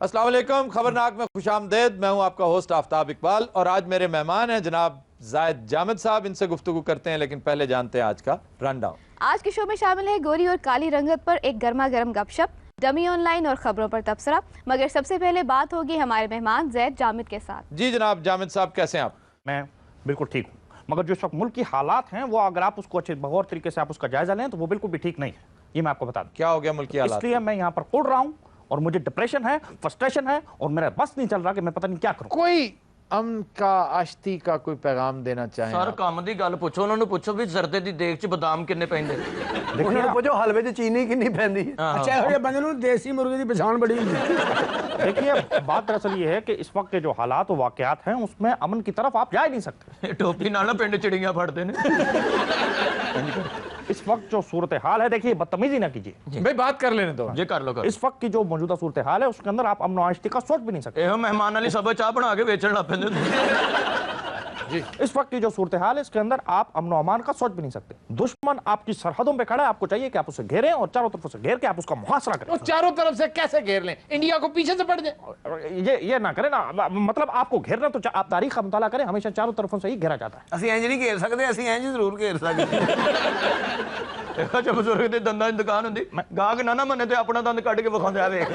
अस्सलाम वालेकुम, खबरनाक में खुशामदेद। मैं हूं आपका होस्ट आफ्ताब इकबाल और आज मेरे मेहमान हैं जनाब जायद जामिद साहब। इनसे गुफ्तगू करते हैं, लेकिन पहले जानते हैं आज का रनडाउन। आज के शो में शामिल है गोरी और काली रंगत पर एक गर्मा गर्म गपशप, डमी ऑनलाइन और खबरों पर तबसरा। मगर सबसे पहले बात होगी हमारे मेहमान जैद जामिद के साथ। जी जनाब जामिद साहब, कैसे हैं आप? मैं बिल्कुल ठीक हूँ, मगर जो इस वक्त मुल्क की हालात हैं वो अगर आप उसको अच्छे गौर तरीके से आप उसका जायजा लें तो वो बिल्कुल भी ठीक नहीं है। ये मैं आपको बता दूं। क्या हो गया मुल्क की हालात? इसलिए मैं यहाँ पर उड़ रहा हूँ और मुझे डिप्रेशन है, फ्रस्ट्रेशन है और मेरा बस नहीं चल रहा कि मैं पता नहीं क्या करूँ। कोई अमन का, आश्ती का कोई पैगाम देना चाहें? सर काम दी गल पूछो, उन्होंने पूछो भी जरदे दी देग च बादाम किन्ने पैंदे। ਉਹਨਾਂ ਨੂੰ ਪੁੱਛੋ ਹਲਵੇ 'ਚ ਚੀਨੀ ਕਿੰਨੀ ਪੈਂਦੀ ਹੈ। अच्छा ਇਹੋ ਜਿਹੇ ਬੰਦੇ ਨੂੰ ਦੇਸੀ ਮੁਰਗੇ ਦੀ ਪਛਾਣ ਬੜੀ ਹੁੰਦੀ है। देखिए बात दरअसल ये है कि इस वक्त के जो हालात और वाकयात हैं उसमें अमन की तरफ आप जा ही नहीं सकते। टोपी नाल पिंड चिड़ियां फड़ते ने। इस वक्त जो सूरत हाल है, देखिए बदतमीजी ना कीजिए भाई, बात कर लेने दो। जे कर लो कर। इस वक्त की जो मौजूदा सूरत हाल है उसके अंदर आप अमन आश्ती का सोच भी नहीं सकते। एहो मेहमान वाली सब चाह बना के बेचण लग पैंदे। इस वक्त की जो सूरत हाल है इसके अंदर आप अमन अमान का सोच भी नहीं सकते। दुश्मन आपकी सरहदों पे खड़ा है, आपको चाहिए कि आप उसे घेरें और चारों तरफ से घेर के आप उसका मुहासरा करें। तो चारों तरफ से कैसे घेर लें? इंडिया को पीछे से पड़ जाए? ये ना करें ना, मतलब आपको घेरना तो आप तारीख का मुताला करें, हमेशा चारों तरफों से ही घेरा जाता है। ਅਸੀਂ ਇੰਜ ਨਹੀਂ ਘੇਰ ਸਕਦੇ, ਅਸੀਂ ਇੰਜ ਜ਼ਰੂਰ ਘੇਰ ਸਕਦੇ। एहो जब बुजुर्ग दी दंदां दी दुकान हुंदी, गाहक ना मन्ने ते अपना दंद कट के विखांदे आ वेख।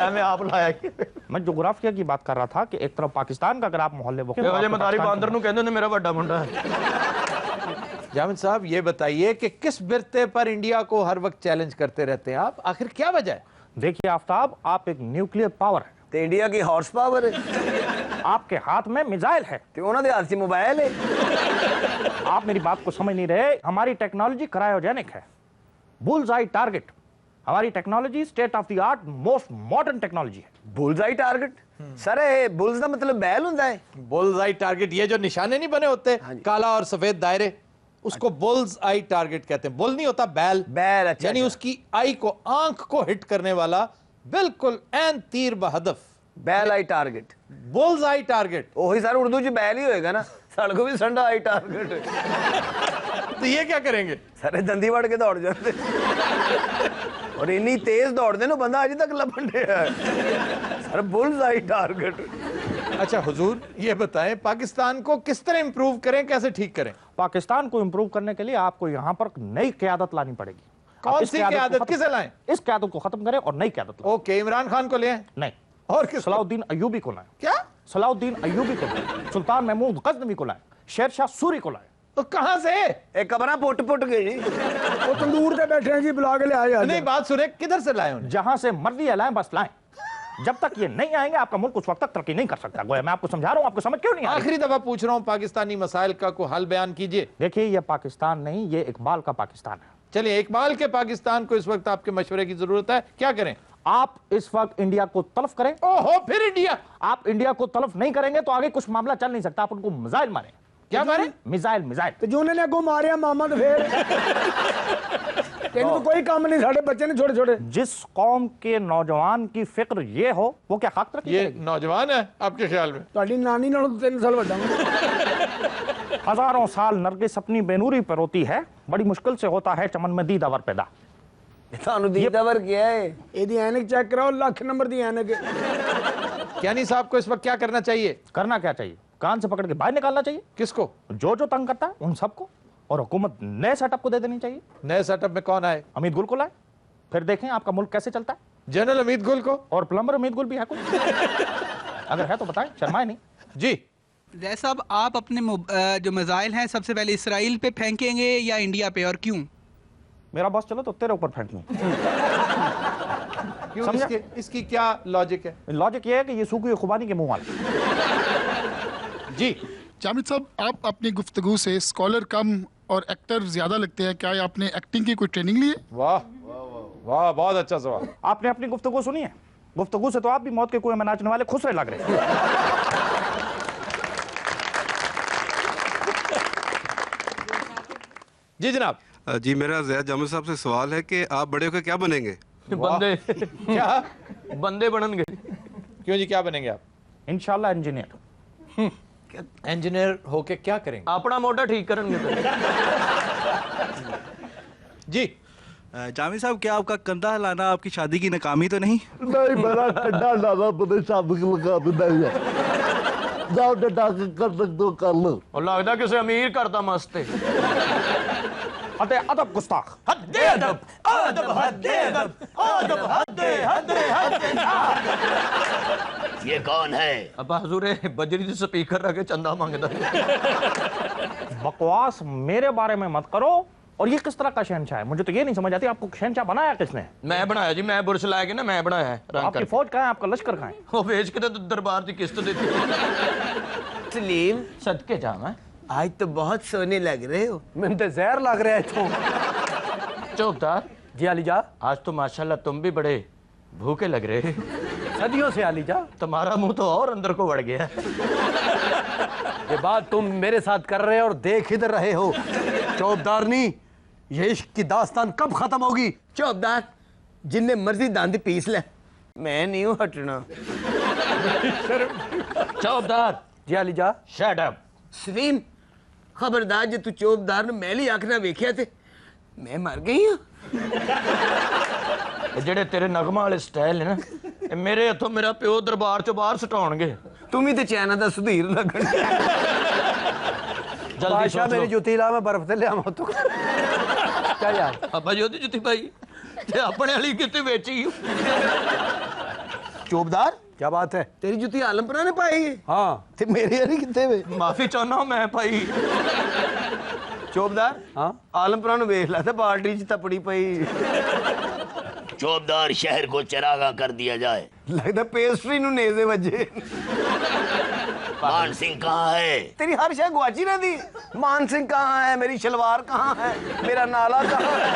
एवें आप लाया। मैं जोग्राफिया की बात कर रहा था कि एक तरफ पाकिस्तान का अगर आप मोहल्ले वो एहो जे मतारी बांदर नु कहंदे ने मेरा बड़ा मुंडा है। जामिद साहब, ये बताइए कि किस बिरते पर इंडिया को हर वक्त चैलेंज करते रहते हैं आप? आखिर क्या वजह है? देखिए आफ्ताब, आप एक न्यूक्लियर पावर है, ਤੇ ਇੰਡੀਆ की हॉर्स पावर है आपके हाथ में मिसाइल है, ਤੇ ਉਹਨਾਂ ਦੇ ਹੱਥ 'ਚ ਮੋਬਾਈਲ है। आप मेरी बात को समझ नहीं रहे। हमारी टेक्नोलॉजी क्रायोजेनिक है, बुल्स आई टारगेट। हमारी technology state of the art most modern technology है। बुल्स आई टारगेट सर, ਇਹ बुल्स ਦਾ मतलब बैल ਹੁੰਦਾ है। बुल्स आई टारगेट, ये जो निशाने नहीं बने होते काला और सफेद दायरे, उसको बुल्स आई टारगेट कहते हैं। बुल नहीं होता, बैल। बैल, अच्छा, यानी अच्छा। उसकी आई को, आंख को हिट करने वाला, बिल्कुल एन तीर बहदफ। बैल आई टारगेट, बुल्स आई टारगेट। ਉਹੀ सर उर्दू 'ਚ बैल ही होएगा ना। ਸਾਡੇ ਕੋਲ ਵੀ ਸੰਡਾ आई टारगेट। तो ये क्या करेंगे? ਸਾਰੇ ਦੰਦੀ ਵੜ ਕੇ ਦੌੜ ਜਾਂਦੇ और ਇੰਨੀ ਤੇਜ਼ ਦੌੜਦੇ ਨੇ ਬੰਦਾ ਅਜੇ ਤੱਕ ਲੱਭਣ ਡਿਆ। ਸਰ बुल्स आई टारगेट। अच्छा हुजूर, ये बताएं पाकिस्तान को किस तरह इंप्रूव करें, कैसे ठीक करें? पाकिस्तान को इंप्रूव करने के लिए आपको यहाँ पर नई क़यादत लानी पड़ेगी। कौन आप इस सी क़यादत को क़यादत? खत्म- किसे लाएं? इस क़यादत को खत्म करें और नई क़यादत लाएं। ओके, इमरान खान को ले आएं? नहीं, और किस? सलाउद्दीन अय्यूबी को लाएं। क्या? सलाउद्दीन अय्यूबी को लाएं, सुल्तान महमूद गजनवी को लाएं, शेरशाह सूरी को लाएं। तो कहां से? ਇਹ ਕਬਰਾਂ ਪੁੱਟ ਕੇ ਜੀ। ਉਹ ਤੰਦੂਰ ਤੇ ਬੈਠੇ ਜੀ, ਬੁਲਾ ਕੇ ਲਿਆਇਆ नहीं, बात सुने, किधर से लाए उन्हें? जहां से मर्जी है लाएं, बस लाएं। जब तक ये नहीं आएंगे आपका मुल्क उस वक्त तक तरक्की नहीं कर सकता। गोया मैं आपको समझा रहा हूं, आपको समझ क्यों नहीं आ रही? आखिरी दफा पूछ रहा हूं, पाकिस्तानी मसाइल का कोई हल बयान कीजिए। देखिए ये पाकिस्तान नहीं, ये इकबाल का पाकिस्तान है। चलिए, इकबाल के पाकिस्तान को इस वक्त आपके मशवरे की जरूरत है, क्या करें? आप इस वक्त इंडिया को तलब करें। ओहो, फिर इंडिया? आप इंडिया को तलब नहीं करेंगे तो आगे कुछ मामला चल नहीं सकता। आप उनको मिसाइल मारें। क्या मारे? Missile missile. ਤੇ ਜੋ ਉਹਨਾਂ ਨੇ ਅੱਗੋਂ ਮਾਰਿਆ ਮਾਮਾ ਤੇ ਫੇਰ ਇਹਨੂੰ ਕੋਈ ਕੰਮ ਨਹੀਂ। ਸਾਡੇ ਬੱਚੇ ਨੇ ਛੋਟੇ ਛੋਟੇ। जिस कौम के नौजवान की फिक्र ये हो वो क्या खाक तरक्की ये करेगी? नौजवान है आपके ख्याल में? ਤੁਹਾਡੀ ਨਾਨੀ ਨਾਲੋਂ 3 ਸਾਲ ਵੱਡਾ ਹਾਂ। हजारों साल नरगिस अपनी बेनूरी पर रोती है, बड़ी मुश्किल से होता है चमन में दीदावर पैदा। ਤੁਹਾਨੂੰ ਦੀਦਾਵਰ ਕਿਹਾ ਹੈ। ਇਹਦੀ ਐਨਕ ਚੈੱਕ ਕਰਾਓ, ਲੱਖ नंबर ਦੀ ਐਨਕ। यानी साहब को इस वक्त क्या करना चाहिए? करना क्या चाहिए? कान से पकड़ के बाहर निकालना चाहिए किसको? जो जो तंग करता है उन सबको, और हुकूमत नए सेटअप को दे देनी चाहिए। नए सेटअप में कौन आए? अमित गुल को लाए, फिर देखें आपका मुल्क कैसे चलता है। जनरल अमित गुल को? और प्लम्बर अमित गुल भी है कोई? अगर है तो बताएं, शर्माए नहीं। जी जय साहब, आप अपने जो मिसाइल हैं सबसे पहले इसराइल पे फेंकेंगे या इंडिया पे, और क्यों? मेरा बॉस चलो तो तेरे ऊपर फेंक दूं। क्यों? समझा? इसकी क्या लॉजिक है? लॉजिक ये है कि ये सूखी हुई खुबानी के मुंह वाले। जी जामिद साहब, आप अपनी गुफ्तगू से स्कॉलर कम और एक्टर ज्यादा लगते हैं। क्या आपने एक्टिंग की कोई ट्रेनिंग ली है? वाह वाह, बहुत अच्छा सवाल। आपने अपनी गुफ्तगू सुनी है? गुफ्तगू से तो आप भी मौत के कुएं में नाचने वाले खुसरे लग रहे हैं। जी जनाब। जी, मेरा जैद जामिद साहब से सवाल है कि आप बड़े होकर क्या बनेंगे? बंदे क्या? बंदे बननगे। क्यों जी, क्या बनेंगे आप? इंशाल्लाह इंजीनियर। इंजीनियर होके क्या करेंगे? अपना मोटा ठीक करनगे। जी जामी साहब, क्या आपका कंधा हिलाना आपकी शादी की नाकामी तो नहीं? नहीं, मेरा ठंडा लाना अपने शादी की लगा नहीं है। जाओ डंडा कर सकते हो कर लो। और लगता किसी अमीर करता मस्त है। अते अदब गुस्ताख। हद्दे अदब, अदब हद्दे अदब, अदब हद्दे हद्दे हद्दे। ये कौन है? अब हुजूर बजरी से स्पीकर रखे चंदा मांगता है। बकवास मेरे बारे में मत करो। और ये किस तरह का शहनशाह है? मुझे तो ये नहीं समझ आती, आपको शहनशाह बनाया किसने? मैं बनाया जी, मैं बुरश लाया कि ना, मैं बनाया है। रंग आपकी करके। फौज कहाँ है? आपका लश्कर कहाँ है? वो बेच के तो दरबार की किस्त देती है। सलीम, सदके जावा। आज तो बहुत सोने लग रहे हो। मैंने तो जहर लग रहा है तो। चौबदार जी अलीजा, आज तो माशाल्लाह तुम भी बड़े भूखे लग रहे। सदियों से अलीजा। तुम्हारा मुंह तो और अंदर को बढ़ गया। ये बात तुम मेरे साथ कर रहे हो और देख इधर रहे हो। चौबदारनी, ये इश्क की दास्तान कब खत्म होगी? चौबदार, जिन्ने मर्जी दांत पीस ले, मैं नहीं हूं हटना। चौबदार जी अलीजा। Shut up. सलीम, खबरदार जे तू चौबदार ने मैली आंख ना वेख्या ते मैं मर गई हूं। ਜਿਹੜੇ ਤੇਰੇ ਨਗਮਾ ਵਾਲੇ ਸਟਾਈਲ ਹੈ ਨਾ, ਇਹ ਮੇਰੇ ਹੱਥੋਂ ਮੇਰਾ ਪਿਓ ਦਰਬਾਰ ਚੋਂ ਬਾਹਰ ਸਟਾਉਣਗੇ। तुम ही तो चैना दा सुधीर लगन। जल्दी बादशाह सोच मेरी लो। जुत्ती ला, मैं बर्फ ते लिया तो क्या यार? ਅੱਬਾ ਜੀ ਉਹਦੀ ਜੁੱਤੀ ਪਾਈ ਤੇ ਆਪਣੇ ਵਾਲੀ ਕਿਤੇ ਵੇਚੀ। चौबदार, क्या बात है? तेरी जुत्ती आलमपुरा ने पाई है? हाँ, ते मेरी वाली कितने वे? ਮਾਫੀ ਚਾਹੁੰਦਾ ਮੈਂ ਭਾਈ। चौबदार, हाँ आलमपुरा ने वेख ला था बाल्टी च तपड़ी पई। चौबदार, शहर को चरागा कर दिया जाए। लगता पेस्ट्री नु नेज़े वजे। मान सिंह कहाँ है? तेरी हर शय गुआची ना दी। मान सिंह कहाँ है? मेरी शलवार कहाँ है? मेरा नाला कहाँ है?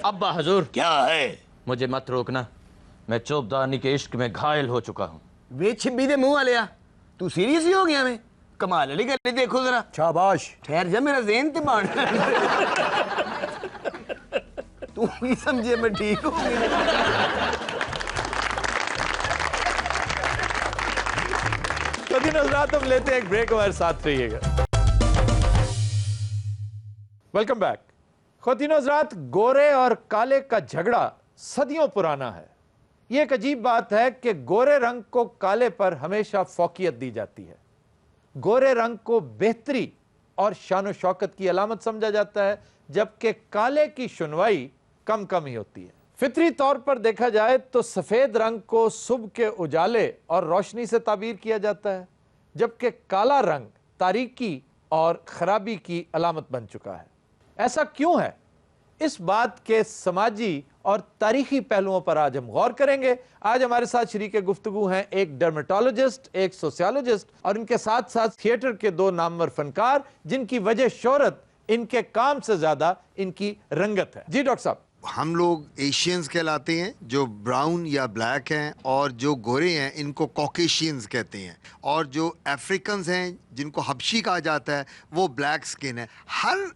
अब्बा हजूर, क्या है? मुझे मत रोकना, मैं चौबदारनी के इश्क में घायल हो चुका हूँ। वे छिब्बी दे मुंह वाले, तू सीरियस ही हो गया? मैं कमाल वाली गल, देखो जरा। शाबाश, ठहर जा, मेरा ज़हन ते बांट। तू ही समझे मैं ठीक हूँ। खतीन हज़रात, हम लेते हैं एक ब्रेक, हमारे साथ रहिएगा। Welcome back. खतीन हज़रात, गोरे और काले का झगड़ा सदियों पुराना है। यह एक अजीब बात है कि गोरे रंग को काले पर हमेशा फौकियत दी जाती है। गोरे रंग को बेहतरी और शान शौकत की अलामत समझा जाता है, जबकि काले की सुनवाई कम कम ही होती है। फितरी तौर पर देखा जाए तो सफेद रंग को सुबह के उजाले और रोशनी से ताबीर किया जाता है, जबकि काला रंग तारीकी और खराबी की अलामत बन चुका है। ऐसा क्यों है? इस बात के समाजी और तारीखी पहलुओं पर आज हम गौर करेंगे। आज हमारे साथ शरीके गुफ्तगू हैं एक डर्मेटोलॉजिस्ट, एक सोशियोलॉजिस्ट और इनके साथ साथ थिएटर के दो नामवर फनकार, जिनकी वजह शोहरत इनके काम से ज्यादा इनकी रंगत है। जी डॉक्टर साहब। हम लोग एशियंस कहलाते हैं, जो ब्राउन या ब्लैक हैं, और जो गोरे हैं इनको कॉकेशियंस कहते हैं, और जो अफ्रीकन्स हैं जिनको हबशी कहा जाता है वो ब्लैक स्किन है। हर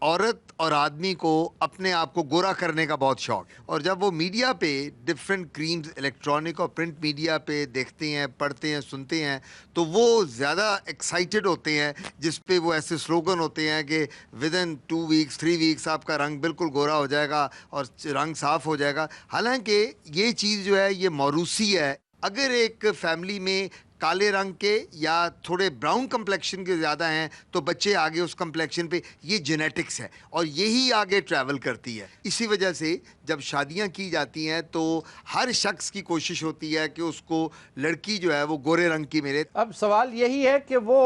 औरत और आदमी को अपने आप को गोरा करने का बहुत शौक, और जब वो मीडिया पे डिफरेंट क्रीम्स, इलेक्ट्रॉनिक और प्रिंट मीडिया पे देखते हैं, पढ़ते हैं, सुनते हैं, तो वो ज़्यादा एक्साइटेड होते हैं, जिस पे वो ऐसे स्लोगन होते हैं कि विद इन 2 वीक्स 3 वीक्स आपका रंग बिल्कुल गोरा हो जाएगा और रंग साफ़ हो जाएगा। हालांकि ये चीज़ जो है ये मौरूसी है। अगर एक फैमिली में काले रंग के या थोड़े ब्राउन कम्प्लेक्शन के ज़्यादा हैं तो बच्चे आगे उस कम्प्लेक्शन पे, ये जेनेटिक्स है और यही आगे ट्रैवल करती है। इसी वजह से जब शादियां की जाती हैं तो हर शख्स की कोशिश होती है कि उसको लड़की जो है वो गोरे रंग की मिले। अब सवाल यही है कि वो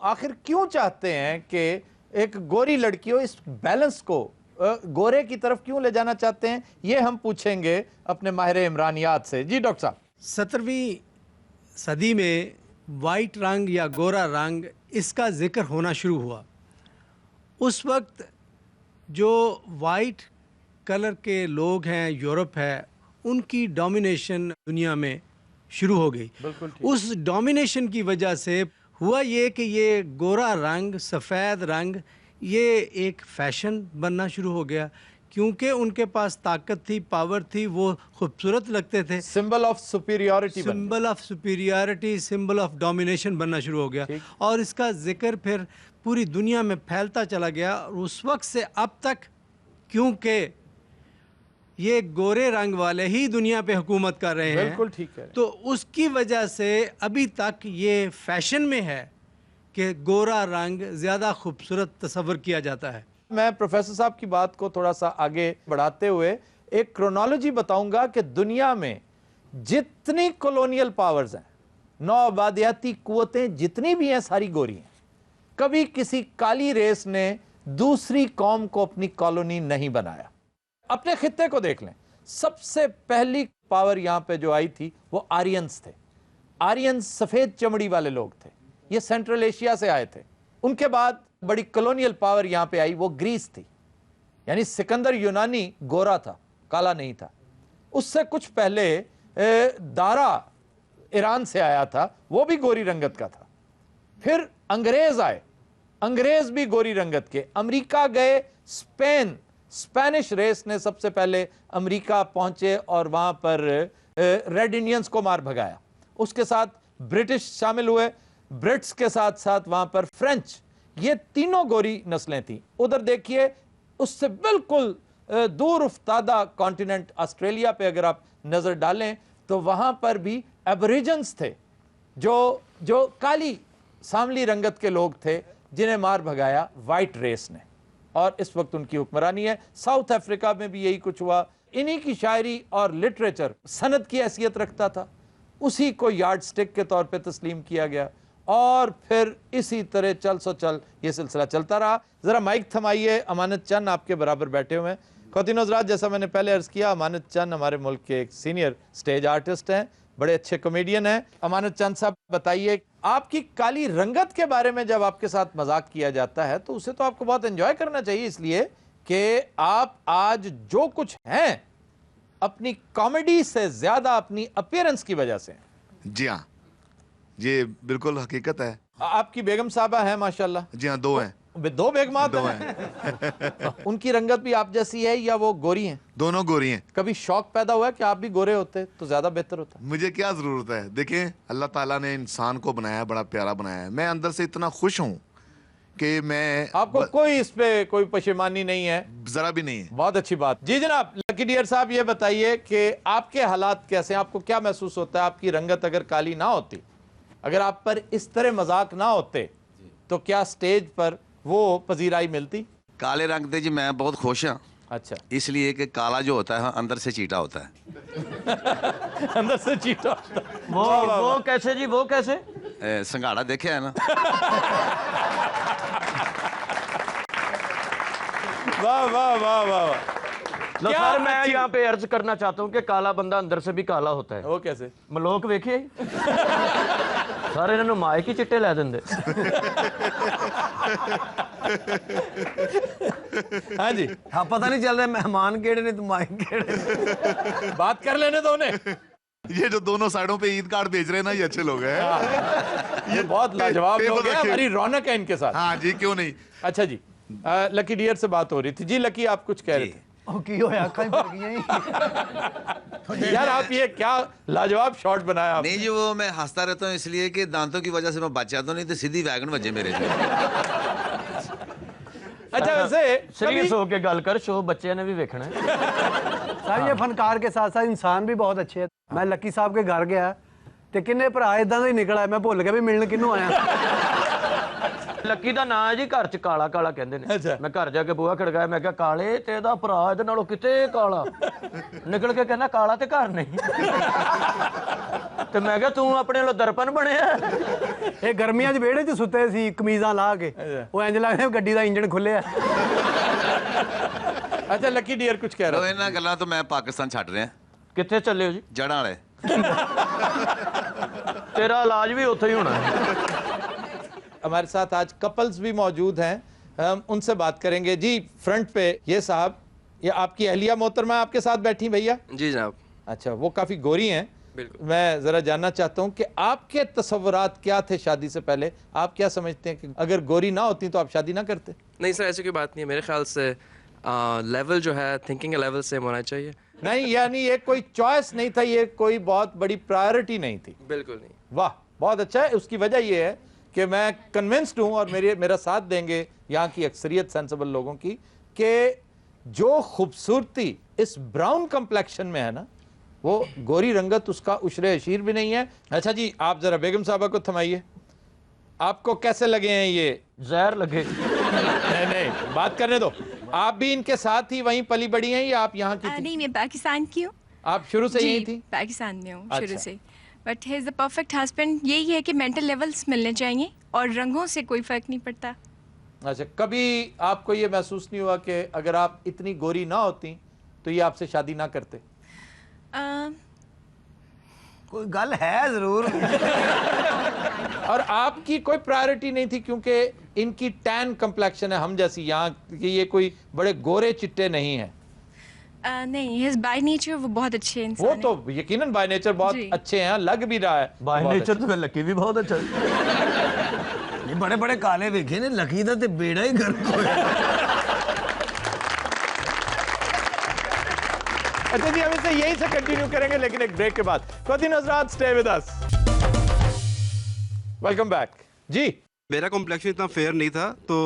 आखिर क्यों चाहते हैं कि एक गोरी लड़की हो, इस बैलेंस को गोरे की तरफ क्यों ले जाना चाहते हैं, ये हम पूछेंगे अपने माहिर इमरानियात से। जी डॉक्टर साहब। 17वीं सदी में वाइट रंग या गोरा रंग इसका जिक्र होना शुरू हुआ। उस वक्त जो वाइट कलर के लोग हैं, यूरोप है, उनकी डोमिनेशन दुनिया में शुरू हो गई। उस डोमिनेशन की वजह से हुआ ये कि ये गोरा रंग, सफ़ेद रंग, ये एक फ़ैशन बनना शुरू हो गया, क्योंकि उनके पास ताकत थी, पावर थी, वो खूबसूरत लगते थे। Symbol of superiority, symbol of superiority, symbol of domination बनना शुरू हो गया, और इसका जिक्र फिर पूरी दुनिया में फैलता चला गया। और उस वक्त से अब तक, क्योंकि ये गोरे रंग वाले ही दुनिया पे हुकूमत कर रहे हैं। बिल्कुल ठीक है। तो उसकी वजह से अभी तक ये फैशन में है कि गोरा रंग ज़्यादा खूबसूरत तस्वर किया जाता है। मैं प्रोफेसर साहब की बात को थोड़ा सा आगे बढ़ाते हुए एक क्रोनोलॉजी बताऊंगा कि दुनिया में जितनी कॉलोनियल पावर्स हैं, नौआबादियाती कुव्वतें जितनी भी हैं, सारी गोरी हैं। कभी किसी काली रेस ने दूसरी कौम को अपनी कॉलोनी नहीं बनाया। अपने खित्ते को देख लें, सबसे पहली पावर यहां पे जो आई थी वो आर्यंस थे। आर्यंस सफेद चमड़ी वाले लोग थे, ये सेंट्रल एशिया से आए थे। उनके बाद बड़ी कॉलोनियल पावर यहां पे आई, वो ग्रीस थी। यानी सिकंदर यूनानी गोरा था, काला नहीं था। उससे कुछ पहले दारा ईरान से आया था, वो भी गोरी रंगत का था। फिर अंग्रेज आए, अंग्रेज भी गोरी रंगत के। अमेरिका गए, स्पेन, स्पेनिश रेस ने सबसे पहले अमेरिका पहुंचे और वहां पर रेड इंडियंस को मार भगाया। उसके साथ ब्रिटिश शामिल हुए, ब्रिट्स के साथ साथ वहां पर फ्रेंच, ये तीनों गोरी नस्लें थी। उधर देखिए, उससे बिल्कुल दूर उफ्तादा कॉन्टिनेंट ऑस्ट्रेलिया पे अगर आप नजर डालें तो वहां पर भी एबोरिजिन्स थे, जो काली सांवली रंगत के लोग थे, जिन्हें मार भगाया वाइट रेस ने, और इस वक्त उनकी हुक्मरानी है। साउथ अफ्रीका में भी यही कुछ हुआ। इन्हीं की शायरी और लिटरेचर सनद की हैसियत रखता था, उसी को यार्ड स्टिक के तौर पे तस्लीम किया गया, और फिर इसी तरह चल सो चल ये सिलसिला चलता रहा। जरा माइक थमाइए, अमानत चंद आपके बराबर बैठे हुए हैं। ख़वातीन हज़रात, जैसा मैंने पहले अर्ज़ किया, अमानत चंद हमारे मुल्क के एक सीनियर स्टेज आर्टिस्ट हैं, बड़े अच्छे कॉमेडियन हैं। अमानत चंद साहब, बताइए, आपकी काली रंगत के बारे में जब आपके साथ मजाक किया जाता है तो उसे तो आपको बहुत एंजॉय करना चाहिए, इसलिए कि आप आज जो कुछ हैं अपनी कॉमेडी से ज्यादा अपनी अपीयरेंस की वजह से। जी हाँ, ये बिल्कुल हकीकत है। आपकी बेगम साहबा है माशाल्लाह? जी हाँ, दो हैं। दो बेगमात हैं। उनकी रंगत भी आप जैसी है या वो गोरी हैं? दोनों गोरी हैं। कभी शौक पैदा हुआ है कि आप भी गोरे होते तो ज्यादा बेहतर होता? मुझे क्या जरूरत है, देखें अल्लाह ताला ने इंसान को बनाया, बड़ा प्यारा बनाया है। मैं अंदर से इतना खुश हूँ कि मैं, आपको कोई इस पे कोई पशेमानी नहीं है? जरा भी नहीं है। बहुत अच्छी बात। जी जनाब, लकी डियर साहब, ये बताइए कि आपके हालात कैसे हैं? आपको क्या महसूस होता है? आपकी रंगत अगर काली ना होती, अगर आप पर इस तरह मजाक ना होते, तो क्या स्टेज पर वो पजीराई मिलती? काले रंग दे जी मैं बहुत खुश हाँ। अच्छा, इसलिए कि काला जो होता है अंदर से चीटा होता है। अंदर से चीटा होता है। वो कैसे जी, वो कैसे? संघाड़ा देखे है ना। वाह वाह वाह वाह। सर मैं यहाँ पे अर्ज करना चाहता हूँ कि काला बंदा अंदर से भी काला होता है। वो कैसे? मलोक वेखिए सारे इन्होंने माइक ही चिट्टे लै देंगे। हाँ जी, हाँ, पता नहीं चल रहा मेहमान केड़े ने तो माइक केड़े। बात कर लेने दो उन्हें। ये जो दोनों साइडों पे ईद कार्ड बेच रहे हैं ना, ये अच्छे लोग हैं। ये बहुत लाजवाब लोग हैं, हमारी रौनक है इनके साथ। हाँ जी, क्यों नहीं। अच्छा जी, लकी डियर से बात हो रही थी। जी लकी, आप कुछ कह रहे थे। यार आप ये क्या लाजवाब शॉट बनाया आपने। नहीं जी, वो मैं हंसता रहता हूँ इसलिए कि दांतों की वजह से मैं बच जाता हूँ, नहीं तो सीधी वैगन बजे मेरे से। अच्छा, वैसे सीरियस होके गल कर, शो बच्चे ने भी देखना है। सर ये फनकार के साथ साथ इंसान भी बहुत अच्छे हैं। मैं लकी साहब के घर गया ते किन्ने भरा इदां दा ही निकला, मैं भुल गया भी मिलने किन्नू आया। लकी दा नाम है जी, घर च काला काला कहंदे ने। अच्छा। मैं घर जाके बूहा खड़काया, मैं कहा काले ते दा भरा इहदे नालों किते काला। निकल के कहना काला ते घर नहीं। ते मैं कहा तू अपने लो दर्पण बनेया। ਇਹ ਗਰਮੀਆਂ 'ਚ ਵਿਹੜੇ 'ਚ ਸੁੱਤੇ ਸੀ ਕਮੀਜ਼ਾਂ ਲਾ ਕੇ, ਉਹ ਇੰਜ ਲੱਗਦਾ ਗੱਡੀ ਦਾ ਇੰਜਣ ਖੁੱਲਿਆ। अच्छा लकी डियर कुछ कह तो रहा इन्हां गल्लां तो मैं पाकिस्तान छड्ड ਰਿਹਾ। कित्थे चले हो जी? जड़ां वाले। तेरा इलाज भी उत्थे ही होना है। हमारे साथ आज कपल्स भी मौजूद हैं, हम उनसे बात करेंगे। जी फ्रंट पे ये साहब, ये आपकी अहलिया मोहतरमा आपके साथ बैठी भैया? जी जनाब। अच्छा, वो काफ़ी गोरी हैं। बिल्कुल। मैं ज़रा जानना चाहता हूँ कि आपके तसव्वुरात क्या थे शादी से पहले? आप क्या समझते हैं कि अगर गोरी ना होती तो आप शादी ना करते? नहीं सर, ऐसी कोई बात नहीं है। मेरे ख्याल से लेवल जो है थिंकिंग का लेवल सेम होना चाहिए। नहीं, यानी ये कोई चॉइस नहीं था, ये कोई बहुत बड़ी प्रायोरिटी नहीं थी। बिल्कुल नहीं। वाह, बहुत अच्छा है। उसकी वजह ये है कि मैं कन्विंस्ड हूँ और मेरा साथ देंगे यहाँ की अक्सरियत सेंसिबल लोगों की, कि जो खूबसूरती इस ब्राउन कंप्लेक्शन में है ना, वो गोरी रंगत उसका उशरे अशीर भी नहीं है। अच्छा जी, आप जरा बेगम साहबा को थमाइए, आपको कैसे लगे हैं ये? जहर लगे। नहीं नहीं, बात करने दो। आप भी इनके साथ ही वहीं पली बड़ी हैं या आप यहाँ की थी? नहीं, मैं पाकिस्तान की हूँ। आप शुरू से यहीं थी? पाकिस्तान में हूँ शुरू अच्छा। से। But he is the perfect husband. यही है कि मेंटल लेवल्स मिलने चाहिए और रंगों से कोई फ़र्क नहीं पड़ता। अच्छा, कभी आपको ये महसूस नहीं हुआ कि अगर आप इतनी गोरी ना होती तो ये आपसे शादी ना करते? कोई गल है जरूर। और आपकी कोई प्रायोरिटी नहीं थी क्योंकि इनकी टैन कंप्लेक्शन है हम जैसी, यहाँ कि ये कोई बड़े गोरे चिट्टे नहीं हैं? नहीं, हिज बाय नेचर वो बहुत अच्छे इंसान वो तो यकीनन बाय नेचर बहुत अच्छे हैं, लग भी रहा है बाय नेचर तो लकी भी बहुत अच्छा है। ये बड़े बड़े काले देखे ने, लकी दा ते बेड़ा ही गर्क होया। अच्छा जी, हम इसे यहीं से कंटिन्यू करेंगे लेकिन एक ब्रेक के बाद। ख्वातीन हज़रात, stay with us. Welcome back जी। मेरा कॉम्प्लेक्शन इतना फेयर नहीं था, तो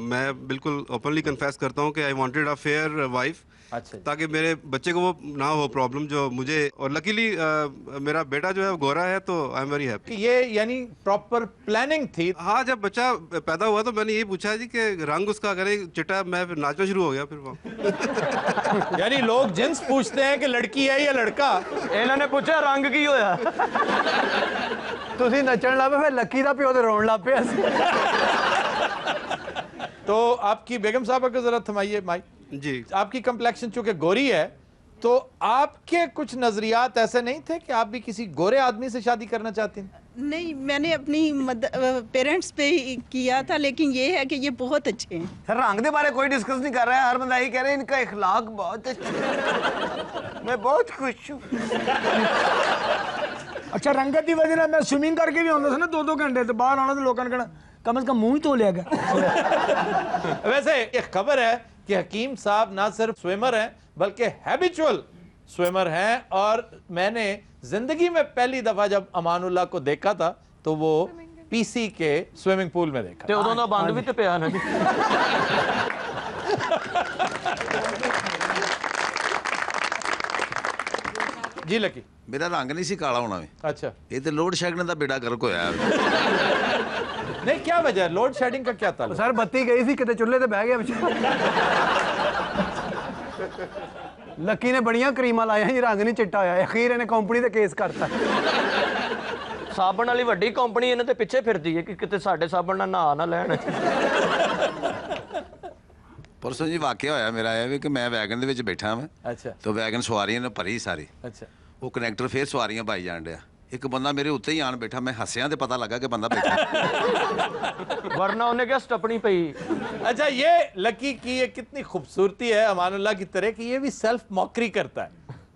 मैं बिल्कुल ओपनली कन्फेस करता हूँ कि I wanted a fair wife, अच्छा, ताकि मेरे बच्चे को वो ना हो प्रॉब्लम जो मुझे। और लकीली मेरा बेटा जो है वो गोरा है, तो आई एम वेरी हैप्पी। ये यानी प्रॉपर प्लानिंग थी? हाँ, जब बच्चा पैदा हुआ तो मैंने यही पूछा जी कि रंग उसका अगर चिट्टा, मैं फिर नाचना शुरू हो गया फिर वो। यानी लोग जिन्स पूछते हैं कि लड़की है या लड़का, इन्होंने पूछा रंग की होया। तुसी नचन ला पे, फिर लकी दा प्यो ते रोन ला पे। तो आपकी बेगम साहबा को जरा थमाइए माइक जी। आपकी कंप्लेक्शन चूंकि गोरी है, तो आपके कुछ नजरियात ऐसे नहीं थे कि आप भी किसी गोरे आदमी से शादी करना चाहती हैं? नहीं, मैंने अपनी पेरेंट्स पे ही किया था, लेकिन ये है कि ये बहुत अच्छे हैं। सर रंग के बारे कोई डिस्कस नहीं कर रहा है, हर बंदा यही कह रहा है इनका इखलाक बहुत अच्छा। मैं बहुत खुश हूँ। अच्छा, रंगत की वजह से मैं स्विमिंग करके भी आਉਂਦਾ ਸੀ ना 2-2 घंटे, तो बाहर आना तो लोगों ने कहना कम से कम मुंह ही धो लिया गया। वैसे एक खबर है कि हकीम साहब ना सिर्फ स्विमर हैं बल्कि हैबिचुअल स्विमर हैं, और मैंने जिंदगी में पहली दफा जब अमानुल्लाह को देखा था तो वो पीसी के स्विमिंग पूल में देखा। ते उदों दा बंद भी ते पिया ना जी। जी लकी, मेरा रंग नहीं सी काला होना। अच्छा, ये तो लोड शेडिंग दा बेड़ा गर्क होया। नहीं, क्या वजह है? लोड शेडिंग का क्या ताल्लुक? सर बत्ती गई थी, किते चुल्हे ते बह गया बेचारा। लकी ने बड़ियां क्रीमां लाया जी, रंग नहीं चिट्टा होया। अखीर इन्हें कंपनी ते केस करता। साबण वाली वड्डी कंपनी इन्हां दे पिछे फिरदी है कि किते साडे साबण नाल नहा ना लैण। परसों जी वाकया होया मेरा है कि मैं वैगन दे विच बैठा मैं, अच्छा, तो वैगन सवारियां ने भरी सारी। अच्छा, वो कनैक्टर फिर सवारियां पाई जान डया, एक बंदा मेरे उत्ते ही आन बैठा, मैं हसिया तो पता लगा कि बंदा बैठा। वरना उन्हें क्या स्टपनी पई। अच्छा, ये लकी की ये कितनी खूबसूरती है अमानुल्लाह की तरह कि ये भी सेल्फ मॉकरी करता है,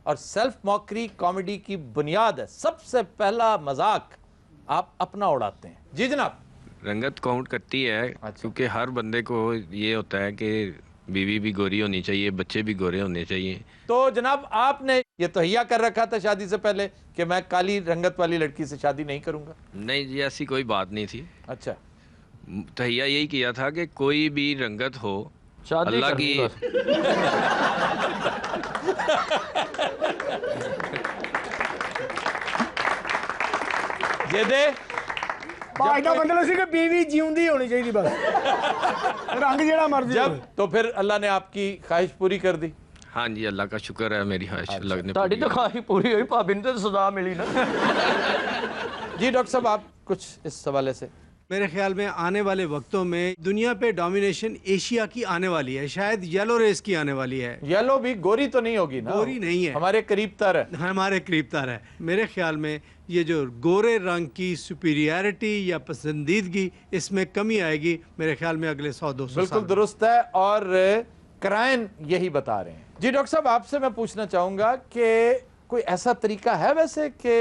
और सेल्फ मॉकरी कॉमेडी की बुनियाद है। सबसे पहला मजाक आप अपना उड़ाते हैं। जी जनाब। रंगत काउंट करती है, क्योंकि हर बंदे को ये होता है कि बीवी भी गोरी होनी चाहिए, बच्चे भी गोरे होने चाहिए। तो जनाब, आपने ये तहिया कर रखा था शादी से पहले कि मैं काली रंगत वाली लड़की से शादी नहीं करूंगा? नहीं जी, ऐसी कोई बात नहीं थी। अच्छा, तहिया यही किया था कि कोई भी रंगत हो, अल्लाह की। ये दे का मतलब सी कि बीवी जीउंदी होनी चाहिए बस, रंग जेड़ा मर्जी जब, तो फिर अल्लाह ने आपकी ख्वाहिश पूरी कर दी? हाँ जी, अल्लाह का शुक्र है, मेरी ख्वाहिश अल्लाह ने ताड़ी तो ख्वाहिश पूरी हुई, भाभी ने तो सजा मिली ना। जी डॉक्टर साहब, आप कुछ इस हवाले से? मेरे ख्याल में आने वाले वक्तों में दुनिया पे डोमिनेशन एशिया की आने वाली है, शायद येलो रेस की आने वाली है। येलो भी गोरी तो नहीं होगी ना? गोरी नहीं है, हमारे करीब तर है। हमारे करीब तर है। मेरे ख्याल में ये जो गोरे रंग की सुपीरियरिटी या पसंदीदगी, इसमें कमी आएगी मेरे ख्याल में अगले 100-200 साल। बिल्कुल दुरुस्त है, और क्राइन यही बता रहे हैं। जी डॉक्टर साहब, आपसे मैं पूछना चाहूँगा कि कोई ऐसा तरीका है वैसे कि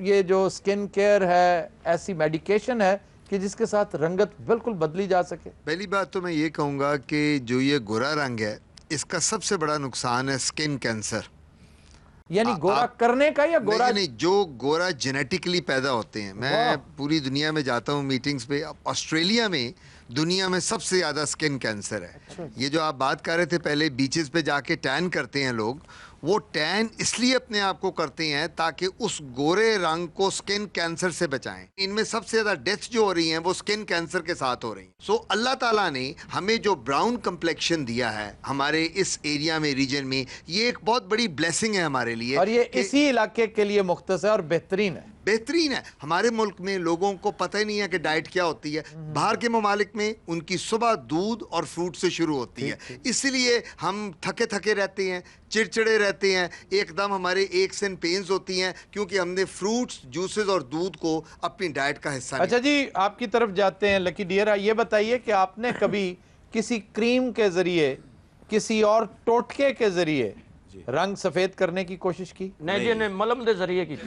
ये जो स्किन केयर है, ऐसी मेडिकेशन है कि जिसके साथ रंगत बिल्कुल बदली जा सके? पहली बात तो मैं ये कहूँगा कि जो ये गोरा रंग है, इसका सबसे बड़ा नुकसान है स्किन कैंसर। यानी गोरा करने का या गोरा? नहीं, जो गोरा जेनेटिकली पैदा होते हैं। मैं पूरी दुनिया में जाता हूँ मीटिंग्स पे। ऑस्ट्रेलिया में दुनिया में सबसे ज़्यादा स्किन कैंसर है। ये जो आप बात कर रहे थे पहले, बीचेस पे जाके टैन करते हैं लोग, वो टैन इसलिए अपने आप को करते हैं ताकि उस गोरे रंग को स्किन कैंसर से बचाएं। इनमें सबसे ज़्यादा डेथ जो हो रही हैं वो स्किन कैंसर के साथ हो रही हैं। सो अल्लाह ताला ने हमें जो ब्राउन कम्प्लेक्शन दिया है हमारे इस एरिया में, रीजन में, ये एक बहुत बड़ी ब्लेसिंग है हमारे लिए। और ये इसी इलाके के लिए मुख्तस है और बेहतरीन है। बेहतरीन है। हमारे मुल्क में लोगों को पता ही नहीं है कि डाइट क्या होती है। बाहर के ममालिक में उनकी सुबह दूध और फ्रूट से शुरू होती है, इसलिए हम थके थके रहते हैं, चिड़चिड़े रहते हैं, एकदम हमारे एक्स एंड पेन्स होती हैं, क्योंकि हमने फ्रूट्स, जूसेस और दूध को अपनी डाइट का हिस्सा अच्छा जी, आपकी तरफ जाते हैं लकी डियर। ये बताइए कि आपने कभी किसी क्रीम के जरिए, किसी और टोटके के जरिए रंग सफेद करने की कोशिश की? नहीं जी, ने मलम दे जरिए की।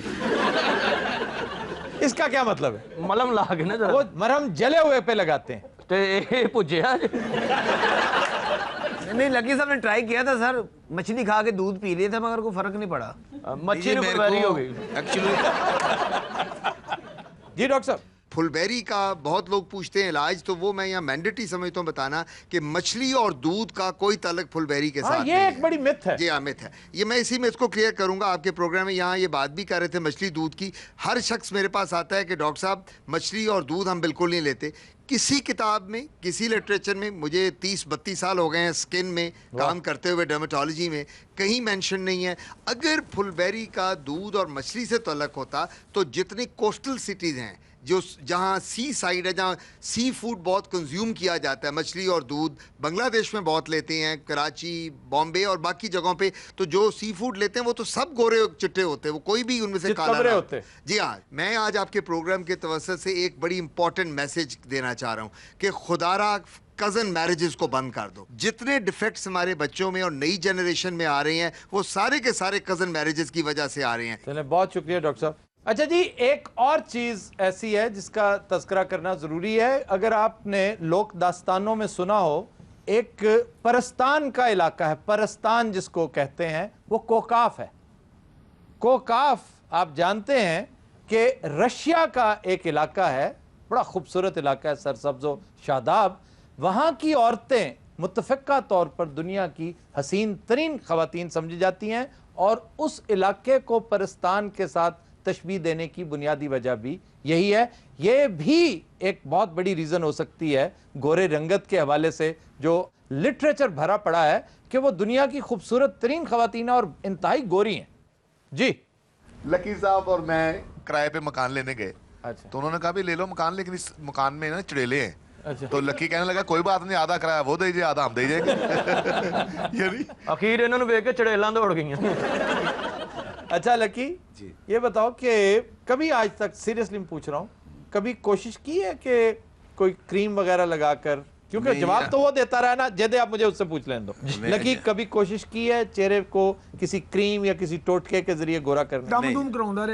इसका क्या मतलब है? मलम ला के ना वो मरहम जले हुए पे लगाते हैं। ते पुज्जिया नहीं, लकी साहब ने ट्राई किया था सर, मछली खा के दूध पी लिए थे मगर कोई फर्क नहीं पड़ा। मच्छी में फुलबेरी हो गई एक्चुअली। जी डॉक्टर साहब, फुलबेरी का बहुत लोग पूछते हैं इलाज, तो वो मैं यहाँ मैंडेटरी समझता हूँ बताना कि मछली और दूध का कोई ताल्लुक फुलबेरी के साथ ये एक बड़ी मिथ है। जी हाँ, मिथ है ये। मैं इसी मिथ को क्लियर करूंगा आपके प्रोग्राम में। यहाँ ये बात भी कर रहे थे मछली दूध की। हर शख्स मेरे पास आता है कि डॉक्टर साहब मछली और दूध हम बिल्कुल नहीं लेते। किसी किताब में, किसी लिटरेचर में, मुझे 30-32 साल हो गए हैं स्किन में काम करते हुए, डर्मेटोलॉजी में, कहीं मेंशन नहीं है। अगर फुलबेरी का दूध और मछली से ताल्लुक होता तो जितने कोस्टल सिटीज़ हैं, जो जहाँ सी साइड है, जहाँ सी फूड बहुत कंज्यूम किया जाता है, मछली और दूध, बांग्लादेश में बहुत लेते हैं, कराची, बॉम्बे और बाकी जगहों पे, तो जो सी फूड लेते हैं वो तो सब गोरे चिट्टे होते हैं, वो कोई भी उनमें से काला नहीं होते। जी हाँ, मैं आज आपके प्रोग्राम के तवज्जुह से एक बड़ी इंपॉर्टेंट मैसेज देना चाह रहा हूँ कि खुदारा कज़न मैरिजेस को बंद कर दो। जितने डिफेक्ट्स हमारे बच्चों में और नई जनरेशन में आ रहे हैं वो सारे के सारे कज़न मैरिजेस की वजह से आ रहे हैं। चलिए, बहुत शुक्रिया डॉक्टर साहब। अच्छा जी, एक और चीज़ ऐसी है जिसका तज़किरा करना ज़रूरी है। अगर आपने लोक दास्तानों में सुना हो, एक परस्तान का इलाका है, परस्तान जिसको कहते हैं, वो कोकाफ है। कोकाफ आप जानते हैं कि रशिया का एक इलाका है, बड़ा खूबसूरत इलाका है, सरसब्ज़ो शादाब। वहाँ की औरतें मुतफ़क्का तौर पर दुनिया की हसीन तरीन ख़वातीन समझी जाती हैं, और उस इलाके को परस्तान के साथ तशबीह देने की बुनियादी वजह भी यही है। ये भी एक बहुत बड़ी रीज़न हो सकती है गोरे रंगत के हवाले से, जो लिटरेचर भरा पड़ा है कि वो दुनिया की खूबसूरत तरीन ख़वातीन और इंतहाई गोरी हैं। जी, लकी साहब और मैं किराए पे मकान लेने गए। अच्छा। तो उन्होंने कहा भी ले लो मकान, लेकिन इस मकान में ना चुड़ैले हैं। अच्छा। तो लकी कहने लगा कोई बात नहीं, आधा किराया वो दीजिए, आधा हम दे जाएंगे। यानी अखीर इन्होंने वेख के चड़ेलां दौड़ गई। अच्छा लकी जी, ये बताओ कि कभी आज तक, सीरियसली मैं पूछ रहा हूँ, कभी कोशिश की है कि कोई क्रीम वगैरह लगाकर, क्योंकि जवाब तो वो देता रहा ना, जैसे आप मुझे उससे पूछ लें दो। लकी, कभी कोशिश की है चेहरे को किसी क्रीम या किसी टोटके के जरिए गोरा करने?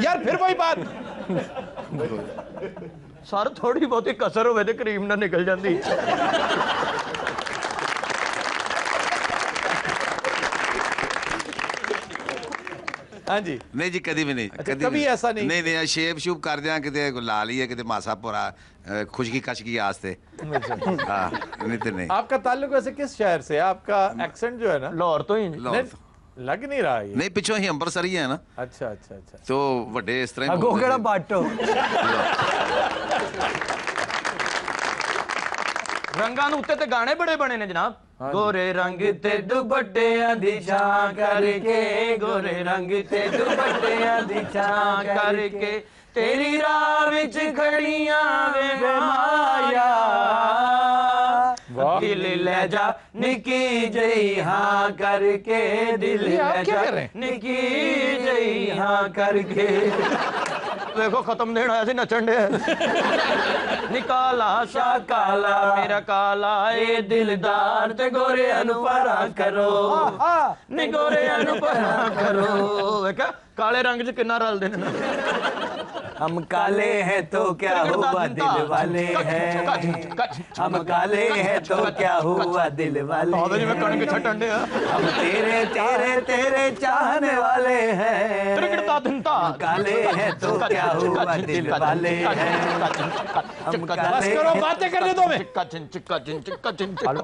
यार फिर वही बात। सर थोड़ी बहुत कसर होवे ते क्रीम ना निकल जाती। हाँ जी। नहीं जी, कभी भी नहीं। अच्छा, कभी ऐसा नहीं? नहीं नहीं, शेप शूप कर दिया, किते ला ली है, किते मासा पूरा खुशकी कशकी आस्ते। हाँ, नहीं तो नहीं। आपका ताल्लुक वैसे किस शहर से है? आपका एक्सेंट जो है ना, लाहौर तो ही लग नहीं रहा है। नहीं, पिछों ही अंबरसर ही है ना। अच्छा अच्छा अच्छा। तो वड्डे इस तरह अगो केड़ा बाटो। रंगां दे उत्ते ते गाने बड़े बने ने जनाब। गोरे रंग ते दुपट्टियां दी छां करके, गोरे रंग ते दुपट्टियां दी छां करके, तेरी राह विच खड़ियां वे माया, दिल ले जा निकी जई हाँ करके, दिल ले जा निकी जई हाँ करके। देखो खत्म देना ऐसे नचन दे। निकाला सा काला मेरा काला ए दिलदार, ते गोरे अनुपरा करो, नि गोरे अनुपरा करो। देखा काले रंग च किन्ना रलदे ने। हम काले हैं तो क्या हुआ दिल वाले हैं, हम काले हैं तो क्या हुआ दिल वाले हैं, हम तेरे तेरे तेरे चाहने वाले हैं, हम काले हैं तो क्या हुआ दिल वाले हैं, हम बस करो, बातें करने दो मैं।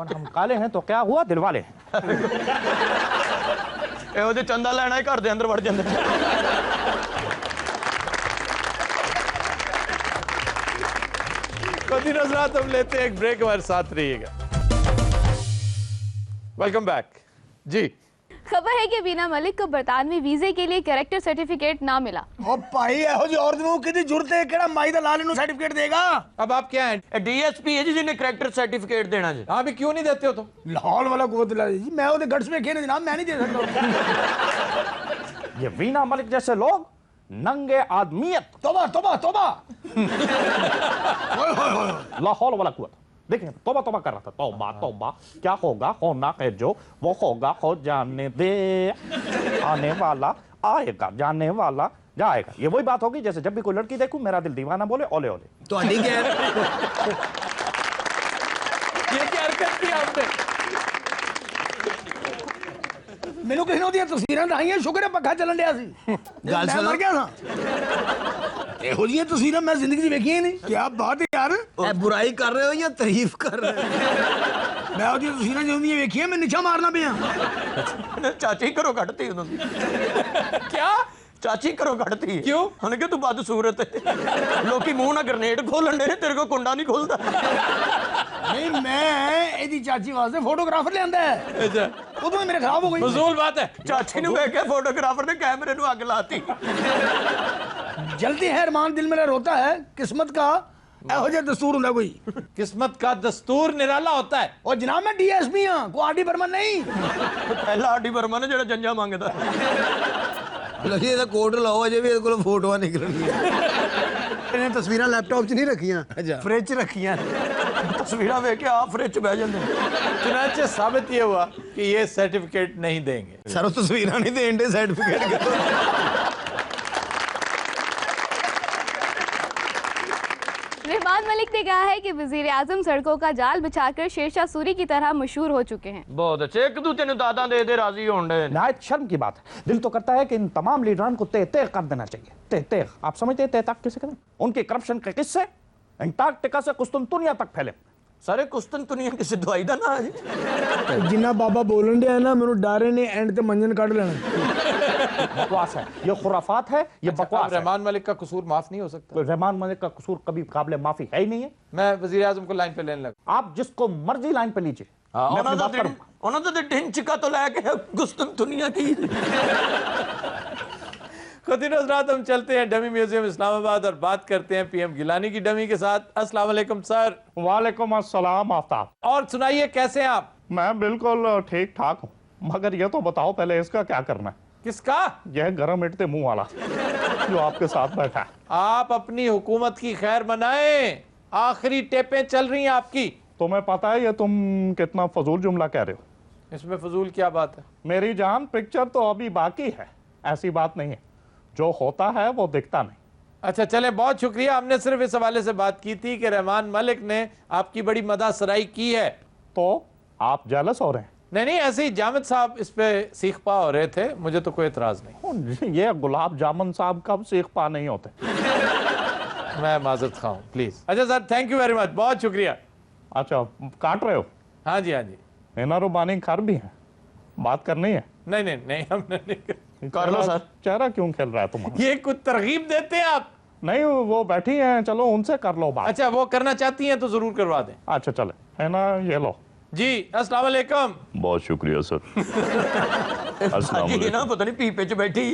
हम काले हैं तो क्या हुआ दिल वाले हैं। ਇਹੋ ਜਿਹੇ ਚੰਦਾ ਲੈਣਾ ਹੀ ਘਰ ਦੇ ਅੰਦਰ ਵੜ ਜਾਂਦੇ। ख़वातीन हज़रात, हम लेते हैं एक ब्रेक, हमारे साथ रहिएगा। वेलकम बैक जी। खबर है कि बीना मलिक को बरतानवी वीजे के लिए कैरेक्टर सर्टिफिकेट ना मिला। ओ भाई ਇਹੋ ਜਿਹੀ ਔਰਤ ਨੂੰ ਕਿਹਦੀ ਜ਼ਰੂਰਤ ਹੈ, ਕਿਹੜਾ ਮਾਈ ਦਾ ਲਾਲ ਨੂੰ सर्टिफिकेट देगा। अब आप क्या हैं? डीएसपी है जी जिन्हें कैरेक्टर सर्टिफिकेट देना जी। हाँ भी क्यों नहीं देते हो तुम? लाहौल वाला कुवत ला जी, मैं ਉਹਦੇ गट्स में खेने जनाब, मैं नहीं दे सकता। ये वीना मलिक जैसे लोग नंगे आदमियत, तौबा तौबा तौबा। लाहौल वाला कुवत। देखिए तौबा तौबा कर रहा था, तौबा तौबा, क्या होगा होना है जो वो होगा, हो जाने दे, आने वाला आएगा, जाने वाला जाएगा। ये वही बात होगी जैसे जब भी कोई लड़की देखूं मेरा दिल दीवाना बोले ओले ओले। तो ठीक है, ये क्या हरकत की आपने? ਮੈਨੂੰ ਕਿਸੇ ਨੇ ਉਹਦੀਆਂ ਤਸਵੀਰਾਂ ਦਿਖਾਈਆਂ, ਸ਼ੁਕਰ ਹੈ ਪੱਖਾ ਚੱਲਣ ਡਿਆ ਸੀ। ਗੱਲ ਮੈਂ ਸੁਣੋ। ਮਰ ਗਿਆ ਸਾਂ। ਇਹੋ ਜਿਹੀਆਂ ਤਸਵੀਰਾਂ ਮੈਂ ਜ਼ਿੰਦਗੀ 'ਚ ਵੇਖੀਆਂ ਹੀ ਨਹੀਂ। ਕੀ ਬਾਤ ਹੈ ਯਾਰ, ਇਹ ਬੁਰਾਈ ਕਰ ਰਹੇ ਹੋ ਜਾਂ ਤਾਰੀਫ ਕਰ ਰਹੇ ਹੋ? ਮੈਂ ਉਹਦੀਆਂ ਤਸਵੀਰਾਂ ਜਿਹੜੀਆਂ ਵੇਖੀਆਂ ਮੈਂ ਨਿਸ਼ਾ ਮਾਰਨਾ ਪਿਆ। ਚਾਚੀ ਘਰੋਂ ਕੱਢਤੀ ਉਹਨਾਂ ਦੀ। क्या? ਚਾਚੀ ਘਰੋਂ ਕੱਢਤੀ। क्यों? ਉਹਨੇ ਕਿਹਾ ਤੂੰ ਬਦਸੂਰਤ ਹੈ। ਲੋਕੀ ਮੂੰਹ ਨਾਲ ਗ੍ਰਨੇਡ ਖੋਲਣ ਦੇ ਨੇ, ਤੇਰੇ ਕੋਲ ਕੁੰਡਾ ਨਹੀਂ ਖੁੱਲਦਾ। ਨਹੀਂ ਮੈਂ ਇਹਦੀ ਚਾਚੀ ਵਾਸਤੇ ਫੋਟੋਗ੍ਰਾਫਰ ਲਿਆਂਦਾ ਹੈ। ਉਦੋਂ ਹੀ ਮੇਰੇ ਖਰਾਬ ਹੋ ਗਈ। फजूल बात है। ਚਾਚੀ ਨੂੰ ਵੇਖ ਕੇ ਫੋਟੋਗ੍ਰਾਫਰ ਨੇ ਕੈਮਰੇ ਨੂੰ ਅੱਗ ਲਾਤੀ। जल्दी है अरमान दिल मेरा रोता है, किस्मत का ਇਹੋ ਜਿਹਾ ਦਸਤੂਰ ਹੁੰਦਾ ਕੋਈ। किस्मत का दस्तूर निराला होता है। ਉਹ ਜਨਾਬ ਮੈਂ ਡੀਐਸਪੀ ਹਾਂ, ਕੋਈ ਆਰਡੀ ਬਰਮਨ ਨਹੀਂ। ਪਹਿਲਾ ਆਡੀ ਵਰਮਾ ਨੇ ਜਿਹੜਾ ਜੰਜਾ ਮੰਗਦਾ। ਲੱਗੀ ਇਹਦਾ ਕੋਡ ਲਾਓ, ਅਜੇ ਵੀ ਇਹਦੇ ਕੋਲ ਫੋਟੋਆਂ ਨਿਕਲਣਗੀਆਂ। ਇਹਨੇ ਤਸਵੀਰਾਂ ਲੈਪਟਾਪ 'ਚ ਨਹੀਂ ਰੱਖੀਆਂ, ਫ੍ਰਿਜ 'ਚ ਰੱਖੀਆਂ। ਤਸਵੀਰਾਂ ਵੇਖ ਕੇ ਆਪ ਫ੍ਰਿਜ 'ਚ ਬਹਿ ਜਾਂਦੇ। चुनाचे साबित ये हुआ कि ये सर्टिफिकेट नहीं देंगे। ਸਰ ਉਹ ਤਸਵੀਰਾਂ ਨਹੀਂ ਦੇਣ ਦੇ, ਸਰਟੀਫਿਕੇਟ ਕਿਉਂ? रहमान मलिक ने कहा है कि वजीर आजम सड़कों का जाल बिछाकर शेरशाह सूरी की तरह मशहूर हो चुके हैं। बहुत अच्छे, एक दूसरे ने दादा दे दे राजी होंडे। नहायत शर्म की बात है। दिल तो करता है कि इन तमाम लीडरान को तय तय कर देना चाहिए। तय तय, आप समझते हैं तय तक किसे कहते हैं? उनके करप्शन के किस्से अंटार्कटिका से कुस्तुनतुनिया तक फैले। सारे कुस्तुनतुनिया किसी दवाई दा ना है। जिन्ना बाबा बोलन दिया ना, मैंने डारे ने एंड ते मंजन काट लेना। बकवास है, ये खुराफात है, ये बकवास है। रहमान मलिक का कसूर माफ नहीं हो सकता। रहमान मलिक का कसूर कभी काबिल माफी है ही नहीं है। मैं वजीर आजम को लाइन पे लेने लगा। आप जिसको मर्जी लाइन पे लीजिए। मैं अपनी बात करूं। उन्होंने तो ढिंचिका तो लेके कुस्तुनतुनिया की। ख़वातीन हज़रात, हम चलते हैं डमी म्यूजियम इस्लामाबाद और बात करते हैं पीएम गिलानी की डमी के साथ। अस्सलाम वालेकुम सर। वालेकुम अस्सलाम आफ्ताब। और सुनाइए, कैसे हैं आप? मैं बिल्कुल ठीक ठाक हूँ, मगर ये तो बताओ पहले इसका क्या करना है? किसका? यह गरम इटते मुंह वाला जो आपके साथ बैठा है। आप अपनी हुकूमत की खैर मनाएं, आखिरी टेपें चल रही हैं आपकी। तुम्हें पता है ये तुम कितना फजूल जुमला कह रहे हो? इसमें फजूल क्या बात है? मेरी जान, पिक्चर तो अभी बाकी है, ऐसी बात नहीं है। जो होता है वो दिखता नहीं। अच्छा चले, बहुत शुक्रिया। हमने सिर्फ इस हवाले से बात की थी कि रहमान मलिक ने आपकी बड़ी मदासराई की है। तो आप जेलस हो रहे हैं? नहीं, ऐसे ही जामिद साहब इस पे सीख पा हो रहे थे, मुझे तो कोई एतराज नहीं। ये गुलाब जामुन साहब कब सीख पा नहीं होते। मैं माजरत खाऊं प्लीज। अच्छा sir, thank you very much, बहुत शुक्रिया। अच्छा काट रहे हो? हाँ जी हाँ जी। इना रुबानी खर भी है, बात करनी है? नहीं हमने नहीं कर लो सर। चेहरा क्यों खेल रहा है तुम्हारा? ये कुछ तरगीब देते हैं आप? नहीं, वो बैठी हैं, चलो उनसे कर लो बात। अच्छा, वो करना चाहती हैं तो जरूर करवा दें। अच्छा चले, है ना, ये लो जी। अस्सलाम वालेकुम। बहुत शुक्रिया सर। अस्सलाम वालेकुम। ना पता नहीं पीपे च बैठी।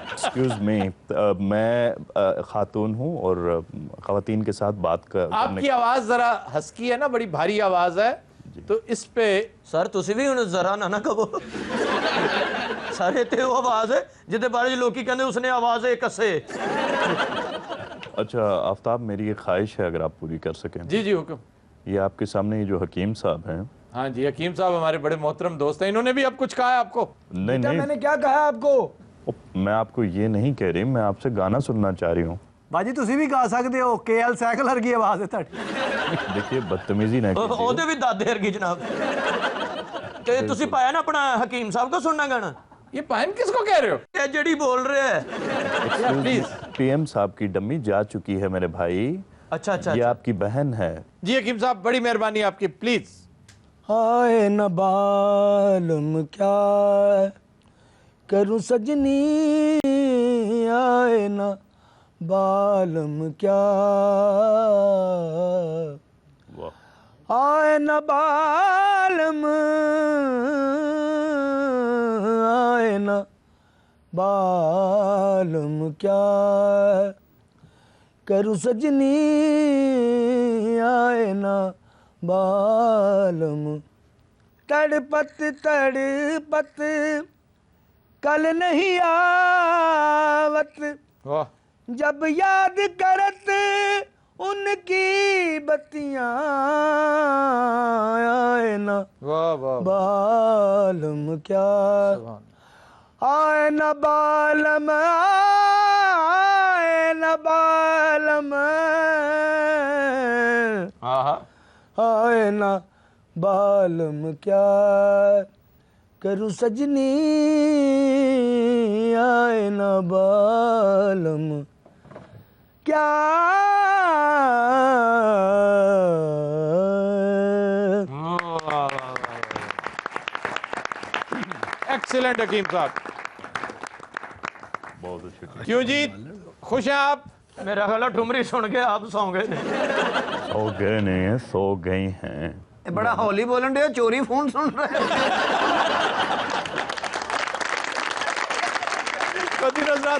एक्सक्यूज मी, मैं खातून हूँ और खवातीन के साथ बात कर। आपकी आवाज जरा हस्की है ना, बड़ी भारी आवाज है, तो इस पे सर तुसी भी हुण जरा ना कहो। सारे ते वो आवाज है जिदे बारे लोकी कहंदे उसने आवाज है कसे। अच्छा आफ्ताब, मेरी ये ख्वाहिश है अगर आप पूरी कर सकें। जी जी हुक्म। ये आपके सामने ये जो हकीम साहब हैं। हाँ जी, हकीम साहब हमारे बड़े मोहतरम दोस्त हैं, इन्होंने भी अब कुछ कहा है आपको? नहीं मैंने क्या कहा आपको? मैं आपको ये नहीं कह रही, मैं आपसे गाना सुनना चाह रही हूँ। ਬਾਜੀ ਤੁਸੀਂ ਵੀ ਗਾ ਸਕਦੇ ਹੋ, KL ਸਾਈਕਲ ਵਰਗੀ ਆਵਾਜ਼ ਹੈ ਤੁਹਾਡੀ। देखिए बदतमीजी ना कीजिए। ਉਹਦੇ ਵੀ ਦਾਦੇ ਵਰਗੀ ਜਨਾਬ। ਤੇ ਤੁਸੀਂ ਪਾਇਆ ਨਾ ਆਪਣਾ ਹਕੀਮ ਸਾਹਿਬ ਕੋ ਸੁਣਨਾ गाना। ये पायन किसको कह रहे हो? ये जड़ी बोल रहे हैं। प्लीज PM साहब की डम्मी जा चुकी है मेरे भाई। अच्छा अच्छा, ये आपकी बहन है। जी हकीम साहब बड़ी मेहरबानी आपकी, प्लीज। हाय न बालम क्या करूं सजनी, आए न बालम क्या, आए न बालम, आए न बालम क्या करूं सजनी, आए न बालम। तड़पत तड़पत कल नहीं आवत, जब याद करत उनकी बत्तियां, आए न बालम क्या, आए न बालम, आए न बालम, आए न बालम क्या करूं सजनी, आए न बालम क्या। एक्सीलेंट हकीम साहब, बहुत अच्छे। क्यों जी, खुश हैं आप? मेरा ख्याल ठुमरी सुन के आप सौ गए। सो गए नहीं है, सो गई हैं। बड़ा हौली बोलन दे, चोरी फोन सुन रहे हो।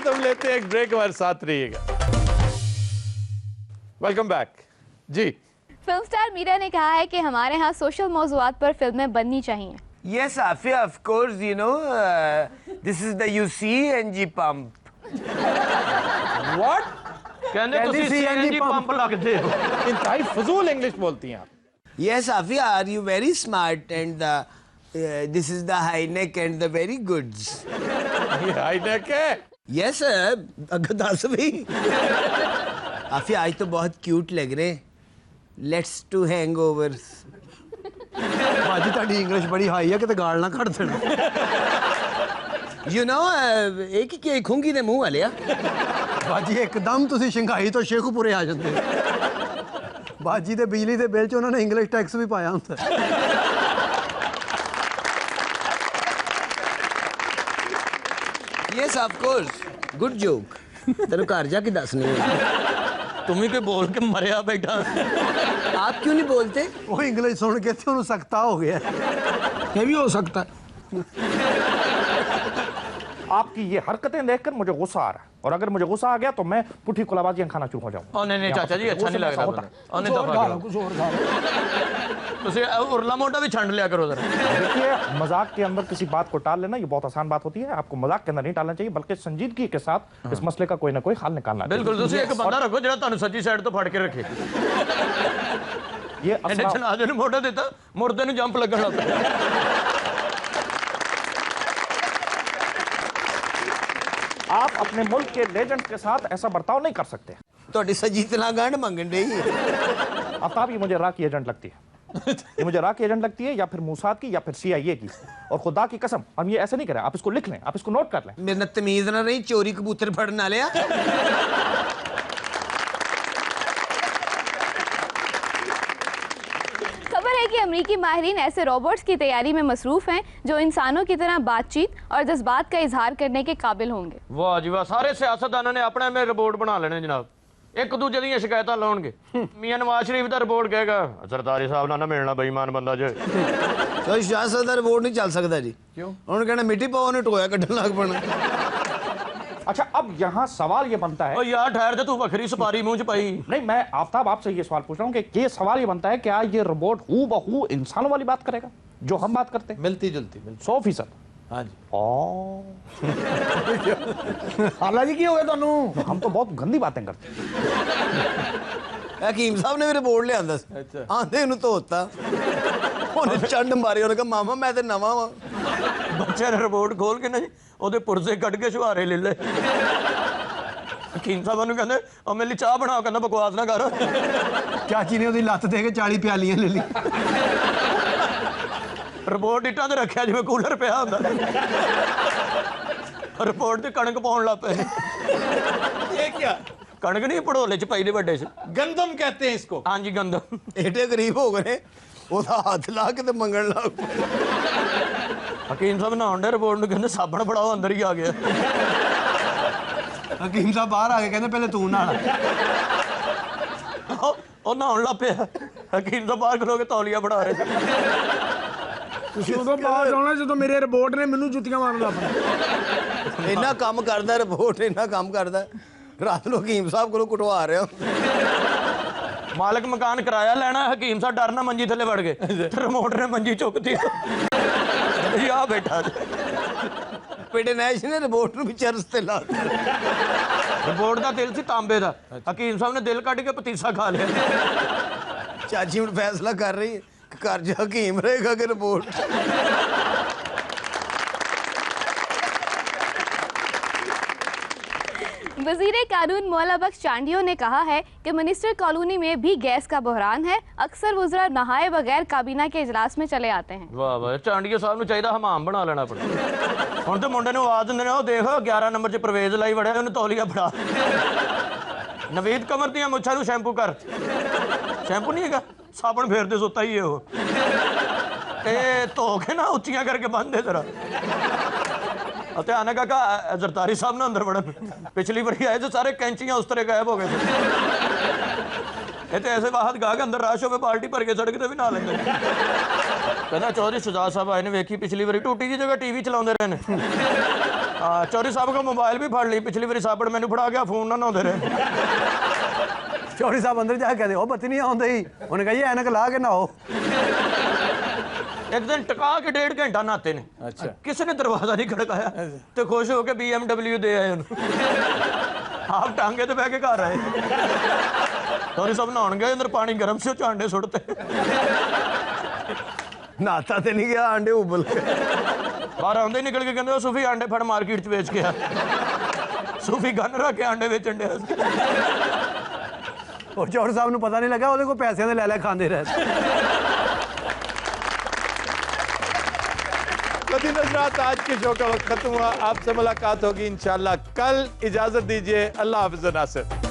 हम लेते हैं एक ब्रेक, हमारे साथ रहिएगा। वेलकम बैक जी। फिल्म स्टार मीरा ने कहा है कि हमारे यहाँ सोशल मौज़ूआत पर फिल्में बननी चाहिए। Yes, Afia, of course, you know, this is the UCNG pump. What? कहने तुसी CNG पंप लगते हो। इंतहाई फजूल इंग्लिश बोलती हैं आप। Yes, Afia, are you very smart and this is the high neck and the very goods. ये हाई नेक है? Yes, sir. अगर दस भी। आफिया आज तो बहुत क्यूट लग रहे। Let's to hangovers. ਬਾਜੀ ਤੁਹਾਡੀ ਇੰਗਲਿਸ਼ ਬੜੀ ਹਾਈ ਹੈ, ਕਿਤੇ ਗਾਲ ਨਾ ਕੱਢ ਦੇਣਾ। You know, एक ही खूंगी दे मुंह वाले। ਬਾਜੀ ਇੱਕਦਮ ਤੁਸੀਂ ਸ਼ੰਘਾਈ ਤੋਂ ਸ਼ੇਖੂਪੁਰੇ ਆ ਜਾਂਦੇ। ਬਾਜੀ ਦੇ ਬਿਜਲੀ ਦੇ ਬਿੱਲ 'ਚ ਉਹਨਾਂ ਨੇ ਇੰਗਲਿਸ਼ ਟੈਕਸ ਵੀ ਪਾਇਆ ਹੁੰਦਾ। Yes, of course. Good joke. तेरे घर जाके दसने। तुम ही कोई बोल के मरिया बैठा। आप क्यों नहीं बोलते? वो इंग्लिश सुन के तो उन्हें सकता हो गया। ये भी हो सकता है। आपकी ये हरकतें देखकर मुझे गुस्सा आ रहा है, और अगर मुझे गुस्सा आ गया तो मैं पुठी कुलाबाजियां खाना शुरू हो जाऊंगा। नहीं नहीं चाचा जी, अच्छा नहीं लग रहा। कुछ और खा लो। तुसी उरला मोटा भी छंड लिया करो जरा। देखिए, मजाक के अंदर किसी बात को टाल लेना ये बहुत आसान बात होती है। आपको मजाक के अंदर नहीं टालना चाहिए, बल्कि संजीदगी के साथ इस मसले का कोई ना कोई हल निकालना चाहिए। बिल्कुल, तुसी एक बंदा रखो जो तुहानू सच्ची साइड तो फड़ के रखे। ये जनाजे नू मोटा देता, मुर्दे नू जंप लगन लग पिया। आप अपने मुल्क के लेजेंड के साथ ऐसा बर्ताव नहीं कर सकते। तो सजीतना गांड मंगन रही है। आफ्ताब, ये मुझे रा की एजेंट लगती है। ये मुझे रा की एजेंट लगती है, या फिर मूसाद की, या फिर CIA की। और खुदा की कसम हम ये ऐसे नहीं करें। आप इसको लिख लें, आप इसको नोट कर लें। मेरे ना तमीज ना रही, चोरी कबूतर फड़ना लिया। खबर है कि अमेरिकी माहिरीन ऐसे रोबोट्स की तैयारी में मसरूफ हैं जो इंसानों की तरह बातचीत और जज्बात का इजहार करने के काबिल होंगे। वाह जी वाह, सारे सियासतदानों ने अपने में रिपोर्ट बना लेने जनाब। एक दूजे दी शिकायत लाउणगे। मियां नवाज शरीफ दा रिपोर्ट कहेगा सरदारी साहब ना मिलना बेईमान बंदा जो। तो सियासत दा रिपोर्ट नहीं चल सकता जी। क्यों? उन्होंने कहना मिट्टी पाओ ने टोया कढ़न लग पना। अच्छा, अब यहाँ सवाल ये बनता है। ओ यार ठहर जा, तू बखरी सुपारी मुंह च पाई। नहीं, मैं आफ्ताब आपसे ये सवाल पूछ रहा हूँ कि ये सवाल ये बनता है, क्या ये रोबोट हूबहू इंसानों वाली बात करेगा जो हम बात करते हैं? मिलती जुलती 100%। हाँ जी। हालांकि की हो गया तुहानू? हम तो बहुत गंदी बातें करते हैं। ਹਕੀਮ ਸਾਹਿਬ ਨੇ ਵੀ ਰਿਪੋਰਟ ਲਿਆਂਦਾ ਸੀ ਆਂਦੇ ਇਹਨੂੰ ਧੋਤਾ ਉਹਨੇ ਚੰਡ ਮਾਰੀ ਉਹਨੇ ਕਿਹਾ ਮਾਮਾ ਮੈਂ ਤੇ ਨਵਾਂ ਵਾਂ ਬੱਚੇ ਨੇ ਰਿਪੋਰਟ ਖੋਲ ਕੇ ਨਾ ਜੀ ਉਹਦੇ ਪੁਰਜ਼ੇ ਕੱਢ ਕੇ ਸ਼ੁਹਾਰੇ ਲੈ ਲਏ ਹਕੀਮ ਸਾਹਿਬ ਨੂੰ ਕਹਿੰਦੇ ਉਹ ਮੇਰੇ ਲਈ ਚਾਹ ਬਣਾਓ ਕਹਿੰਦਾ ਬਕਵਾਸ ਨਾ ਕਰ ਚਾਚੀ ਨੇ ਉਹਦੀ ਲੱਤ ਦੇ ਕੇ 40 ਪਿਆਲੀਆਂ ਲੈ ਲਈ ਰਿਪੋਰਟ ਇੱਟਾਂ ਤੇ ਰੱਖਿਆ ਜਿਵੇਂ ਕੂਲਰ ਪਿਆ ਹੁੰਦਾ ਰਿਪੋਰਟ ਤੇ ਕਣਕ ਪਾਉਣ ਲੱਗ ਪਏ ये क्या ਕਣਕ ਨਹੀਂ ਪੜੋਲੇ ਚ ਪਾਈ ਦੇ ਵੱਡੇ ਚ गंदम कहते हैं इसको ਹਾਂਜੀ ਗੰਦਮ ਏਡੇ ਗਰੀਬ ਹੋ ਗਏ ਨੇ ਉਹਦਾ ਹੱਥ ਲਾ ਕੇ ਤੇ ਮੰਗਣ ਲੱਗ ਪਏ ਹਕੀਮ ਸਾਹਿਬ ਨਹਾਉਣ ਦੇ ਰਿਪੋਰਟ ਨੂੰ ਕਹਿੰਦੇ ਸਾਬਣ ਫੜਾਓ ਅੰਦਰ ਹੀ ਆ ਗਿਆ ਹਕੀਮ ਸਾਹਿਬ ਬਾਹਰ ਆ ਕੇ ਕਹਿੰਦੇ ਪਹਿਲੇ ਤੂੰ ਨਹਾ ਉਹ ਨਹਾਉਣ ਲੱਗ ਪਿਆ ਹਕੀਮ ਸਾਹਿਬ ਬਾਹਰ ਖਲੋ ਕੇ ਤੌਲੀਆ ਫੜਾ ਰਹੇ ਤੁਸੀਂ ਉਦੋਂ ਬਾਅਦ ਆਉਣਾ ਜਦੋਂ ਮੇਰੇ ਰਿਪੋਰਟ ਨੇ ਮੈਨੂੰ ਜੁੱਤੀਆਂ ਮਾਰਨ ਲੱਗ ਪਏ ਇੰਨਾ ਕੰਮ ਕਰਦਾ ਰਿਪੋਰਟ ਇੰਨਾ ਕੰਮ ਕਰਦਾ ਰਾਤ ਨੂੰ ਹਕੀਮ ਸਾਹਿਬ ਕੋਲੋਂ ਕੁਟਵਾ ਰਿਹਾ ਮਾਲਕ ਮਕਾਨ ਕਿਰਾਇਆ ਲੈਣਾ ਹਕੀਮ ਸਾਹਿਬ ਡਰਨਾ ਮੰਜੀ ਥੱਲੇ ਵੜ ਗਏ ਤੇ ਰਿਮੋਟ ਨੇ ਮੰਜੀ ਚੁੱਕਤੀ ਜੀ ਆ ਬੈਠਾ ਪੇਡੇ ਨੈਸ਼ ਨੇ ਰਿਪੋਰਟ ਨੂੰ ਵੀ ਚਰਸ ਤੇ ਲਾ ਰਿਪੋਰਟ ਦਾ ਦਿਲ ਸੀ ਤਾਂਬੇ ਦਾ ਹਕੀਮ ਸਾਹਿਬ ਨੇ ਦਿਲ ਕੱਢ ਕੇ ਪਤੀਸਾ ਖਾ ਲਿਆ ਚਾਚੀ ਹੁਣ ਫੈਸਲਾ ਕਰ ਰਹੀ ਹੈ ਕਿ ਘਰ ਜਾ ਹਕੀਮ ਰਹੇਗਾ ਕਿ ਰਿਪੋਰਟ वज़ीर कानून मौला बख्श चांडियों ने कहा है कि मिनिस्टर कॉलोनी में भी गैस का बहरान है। अक्सर वुज़रा नहाए बगैर काबीना के इजलास में चले आते हैं। ਵਾਹ ਵਾਹ ਚਾਂਡੀਆ ਸਾਹਿਬ ਨੂੰ ਚਾਹੀਦਾ ਹਮਾਮ ਬਣਾ ਲੈਣਾ ਆਪਣਾ ਹੁਣ ਤੇ ਮੁੰਡੇ ਨੂੰ ਆਵਾਜ਼ ਦਿੰਦੇ ਨੇ ਉਹ ਦੇਖ 11 ਨੰਬਰ 'ਚ ਪ੍ਰਵੇਜ਼ ਲਾਈ ਵੜਿਆ ਉਹਨੂੰ ਤੌਲੀਆ ਫੜਾ ਨਵੀਦ ਕਮਰ ਦੀਆਂ ਮੁੱਛਾਂ ਨੂੰ ਸ਼ੈਂਪੂ ਕਰ ਸ਼ੈਂਪੂ ਨਹੀਂ ਹੈਗਾ ਸਾਬਣ ਫੇਰਦੇ ਸੁੱਤਾ ਹੀ ਉਹ ਤੇ ਧੋ ਕੇ ਨਾ ਉੱਚੀਆਂ ਕਰਕੇ ਬੰਨ੍ਹ ਦੇ ਜ਼ਰਾ ਅਤੇ ਆਨੇ ਕਾਕਾ ਜ਼ਰਦਾਰੀ ਸਾਹਿਬ ਨੇ ਅੰਦਰ ਵੜਨ ਪਿਛਲੀ ਵਾਰੀ ਆਏ ਤੇ ਸਾਰੇ ਕੈਂਚੀਆਂ ਉਸ ਤਰ੍ਹਾਂ ਗਾਇਬ ਹੋ ਗਏ ਇਹ ਤੇ ਐਸੇ ਬਾਹਰ ਗਾ ਕੇ ਅੰਦਰ ਰਾਸ਼ ਹੋਵੇ ਬਾਲਟੀ ਭਰ ਕੇ ਸੜਕ ਤੇ ਵੀ ਨਾ ਲੈਂਦੇ ਕਹਿੰਦਾ ਚੌਧਰੀ ਸ਼ੁਜਾ ਸਾਹਿਬ ਆਏ ਨੇ ਵੇਖੀ ਪਿਛਲੀ ਵਾਰੀ ਟੂਟੀ ਦੀ ਜਗ੍ਹਾ ਟੀਵੀ ਚਲਾਉਂਦੇ ਰਹੇ ਨੇ ਚੌਧਰੀ ਸਾਹਿਬ ਕੋ ਮੋਬਾਈਲ ਵੀ ਫੜ ਲਈ ਪਿਛਲੀ ਵਾਰੀ ਸਾਬੜ ਮੈਨੂੰ ਫੜਾ ਗਿਆ ਫੋਨ ਨਾ ਨਹਾਉਂਦੇ ਰਹੇ ਚੌਧਰੀ ਸਾਹਿਬ ਅੰਦਰ ਜਾ ਕੇ ਕਹਿੰਦੇ ਉਹ ਬੱਤੀ ਨਹੀਂ ਆਉਂਦੀ ਉਹਨੇ ਕਹਾ ਜੀ ਐਨਕ ਲਾ ਕੇ ਨਹਾਓ ਇੱਕ ਦਿਨ ਟਿਕਾ ਕੇ 1.5 ਘੰਟਾ ਨਹਾਤੇ ਨੇ ਅੱਛਾ ਕਿਸੇ ਨੇ ਦਰਵਾਜ਼ਾ ਨਹੀਂ ਖੜਕਾਇਆ ਤੇ ਖੁਸ਼ ਹੋ ਕੇ BMW ਦੇ ਆਏ ਉਹਨੂੰ ਆਪ ਟਾਂਗੇ ਤੇ ਬਹਿ ਕੇ ਘਰ ਆਏ ਚੌਧਰੀ ਸਾਹਿਬ ਨਹਾਉਣ ਗਏ ਅੰਦਰ ਪਾਣੀ ਗਰਮ ਸੀ ਉਹ ਚਾਂਡੇ ਸੁੱਟਤੇ ਨਾਤਾ ਤੇ ਨਹੀਂ ਗਿਆ ਆਂਡੇ ਉਬਲ ਕੇ ਬਾਹਰ ਆਉਂਦੇ ਨਿਕਲ ਕੇ ਕਹਿੰਦੇ ਉਹ ਸੂਫੀ ਆਂਡੇ ਫੜ ਮਾਰਕੀਟ 'ਚ ਵੇਚ ਕੇ ਆ ਸੂਫੀ ਗੰਨ ਰੱਖ ਕੇ ਆਂਡੇ ਵੇਚਣ ਡਿਆ ਸੀ ਉਹ ਚੌਧਰੀ ਸਾਹਿਬ ਨੂੰ ਪਤਾ ਨਹੀਂ ਲੱਗਾ ਉਹਦੇ ਕੋਲ ਪੈਸਿਆਂ ਦੇ ਲੈ ਲੈ ਖਾਂਦੇ ਰਹੇ कभी नजरात आज के शो का वक्त खत्म हुआ आपसे मुलाकात होगी इंशाल्लाह कल इजाजत दीजिए अल्लाह हाफिज़ नासिर।